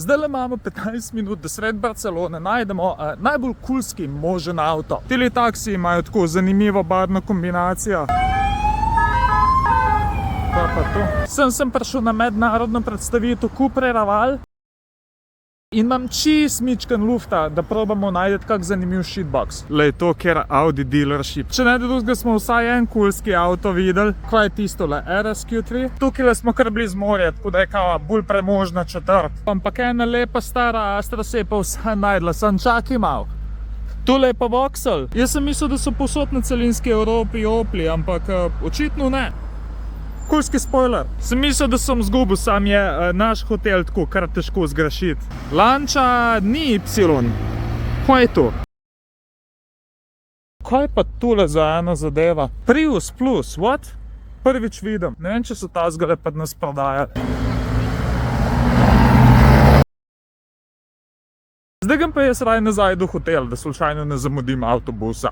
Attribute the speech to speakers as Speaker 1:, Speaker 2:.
Speaker 1: Zdaj le imamo 15 minut, da sred Barcelone najdemo najbolj kulski možen avto. Tili taksiji imajo tako zanimivo barvno kombinacijo. Pa to. Sem prišel na mednarodno predstavitev Cupre Raval in imam čist mičken lufta, da probamo najti kak zanimiv shitbox. Lej, to ker Audi dealership. Če ne drugega smo vsaj en kulski avto videli. Kaj je tisto, le RSQ3? Tukaj smo kar blizu morja, tako da je kao bolj premožna četrt. Ampak ena lepa stara Astra se je pa vsaj najdla, sem čakaj mal. Tole je pa Vauxhall. Jaz sem mislil, da so povsod na celinski Evropi Opli, ampak očitno ne. Kulski spoiler. Sem mislil, da sem zgubil, sam je naš hotel tako kar težko zgrešiti. Lancia ni Y. Kaj je to? Kaj pa tole za ena zadeva? Prius Plus, what? Prvič vidim. Ne vem, če so tazgale pa nas prodajali. Zdaj grem pa jaz raj nazaj do hotel, da slučajno ne zamudim avtobusa.